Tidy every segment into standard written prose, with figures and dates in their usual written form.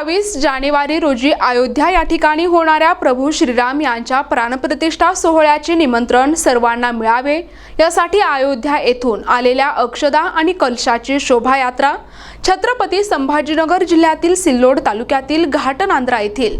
22 जानेवारी रोजी अयोध्या या ठिकाणी होणाऱ्या प्रभू श्रीराम यांच्या प्राणप्रतिष्ठा सोहळ्याचे निमंत्रण सर्वांना मिळावे यासाठी अयोध्या येथून आलेल्या अक्षदा आणि कलशाची शोभायात्रा छत्रपती संभाजीनगर जिल्ह्यातील सिल्लोड तालुक्यातील घाटनांद्रा येथील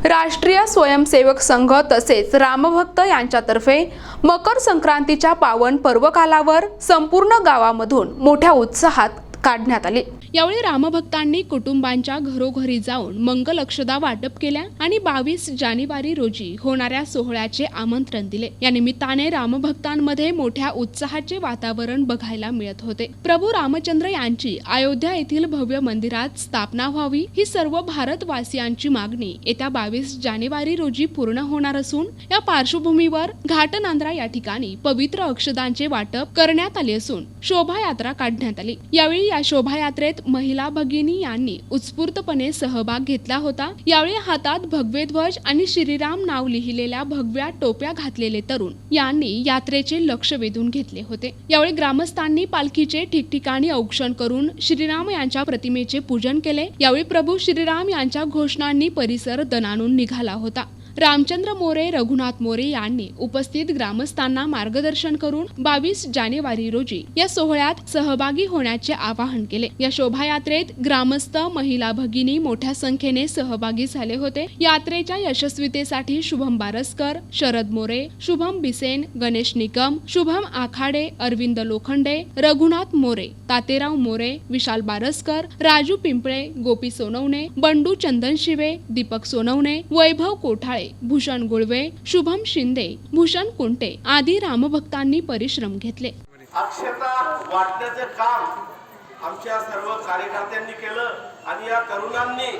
राष्ट्रीय स्वयंसेवक संघ तसेच रामभक्त यांच्यातर्फे मकर संक्रांतीच्या पावन पर्वकालावर संपूर्ण गावामधून मोठ्या उत्साहात काढण्यात आली। यावेळी रामभक्तांनी कुटुंबांच्या घरोघरी जाऊन मंगल अक्षदा वाटप केल्या आणि 22 जानेवारी रोजी होणाऱ्या सोहळ्याचे आमंत्रण दिले। या निमित्ताने रामभक्तांमध्ये मोठ्या उत्साहाचे वातावरण बघायला मिळत होते। प्रभू रामचंद्र यांची अयोध्या येथील भव्य मंदिरात स्थापना व्हावी ही सर्व भारतवासियांची मागणी येत्या 22 जानेवारी रोजी पूर्ण होणार असून या पार्श्वभूमीवर घाटनांद्रा या ठिकाणी पवित्र अक्षदांचे वाटप करण्यात आले असून शोभायात्रा काढण्यात आली। यावेळी या शोभायात्रेत महिला भगिनी यांनी उत्स्फूर्तपणे सहभाग घेतला होता। यावेळी हातात भगवे ध्वज आणि श्रीराम नाव लिहिलेल्या भगव्या टोप्या घातलेले तरुण यांनी यात्रेचे लक्ष वेधून घेतले होते। यावेळी ग्रामस्थांनी पालखीचे ठिकठिकाणी औक्षण करून श्रीराम यांच्या प्रतिमेचे पूजन केले। यावेळी प्रभू श्रीराम यांच्या घोषणांनी परिसर दणाणून निघाला होता। रामचंद्र मोरे, रघुनाथ मोरे यांनी उपस्थित ग्रामस्थांना मार्गदर्शन करून 22 जानेवारी रोजी या सोहळ्यात सहभागी होण्याचे आवाहन केले। या शोभायात्रेत ग्रामस्थ, महिला भगिनी मोठ्या संख्येने सहभागी झाले होते। यात्रेच्या यशस्वीतेसाठी शुभम बारसकर, शरद मोरे, शुभम बिसेन, गणेश निकम, शुभम आखाडे, अरविंद लोखंडे, रघुनाथ मोरे, तातेराव मोरे, विशाल बारसकर, राजू पिंपळे, गोपी सोनवणे, बंडू चंदनशिवे, दीपक सोनवणे, वैभव कोठाळे, भूषण गुळवे, शुभम शिंदे, भूषण कुंटे आदी रामभक्तांनी परिश्रम घेतले। अक्षता वाटण्याचे काम आमच्या सर्व कार्यकर्त्यांनी केलं आणि या तरुणांनी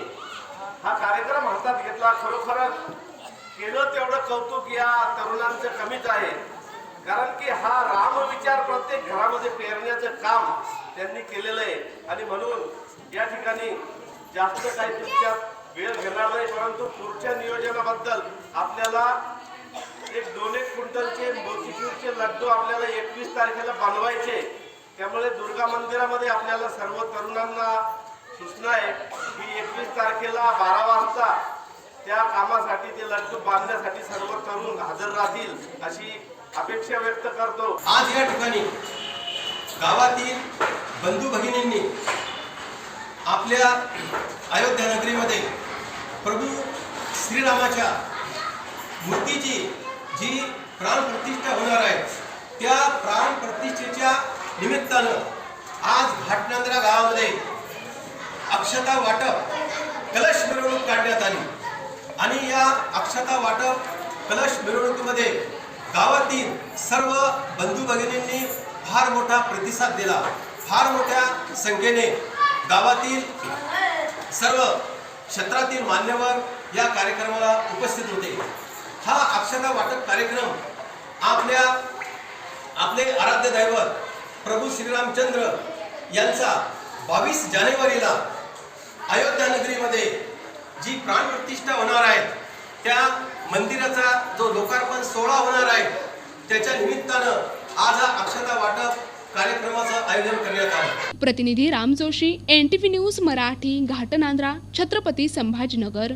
हा कार्यक्रम हातात घेतला। खरोखर केलं तेवढं कौतुक या तरुणांचं कमीच आहे, कारण की हा राम विचार प्रत्येक घरामध्ये पेरण्याचं काम त्यांनी केलेलं आहे। आणि म्हणून या ठिकाणी जास्त काही तुमच्या वेळ घेणार नाही, परंतु पुढच्या नियोजनाबद्दल आपल्याला एक 2-1 क्विंटलचे मोतीचूरचे लड्डू आपल्याला 21 तारखेला बनवायचे। त्यामुळे दुर्गा मंदिरामध्ये आपल्याला सर्व तरुणांना सूचना आहे की 21 तारखेला 12 वाजता त्या कामासाठी ते लड्डू बांधण्यासाठी सर्व तरुण हजर राहतील अशी अपेक्षा व्यक्त करतो। आज या ठिकाणी गावातील बंधू भगिनींनी आपल्या अयोध्या नगरीमध्ये प्रभू श्रीरामाच्या मूर्तीची जी प्राणप्रतिष्ठा होणार आहे त्या प्राणप्रतिष्ठेच्या निमित्तानं आज घाटनांद्रा गावामध्ये अक्षता वाटप कलश मिरवणूक काढण्यात आली आणि या अक्षता वाटप कलश मिरवणुकीमध्ये गावातील सर्व बंधू भगिनींनी फार मोठा प्रतिसाद दिला। फार मोठ्या संख्येने गावातील सर्व क्षेत्रातील मान्यवर या कार्यक्रमाला उपस्थित होते। हा अक्षता वाटप कार्यक्रम आपले आराध्य दैवत प्रभू श्रीरामचंद्र यांचा 22 जानेवारीला अयोध्या नगरीमध्ये जी प्राणप्रतिष्ठा होणार आहे त्या मंदिराचा जो लोकार्पण सोहळा होणार आहे त्याच्या निमित्तानं आज हा अक्षता वाटप कार्यक्रमाचं आयोजन करण्यात आलं। प्रतिनिधी राम जोशी, NTV न्यूज मराठी, घाटनांद्रा, छत्रपती संभाजीनगर।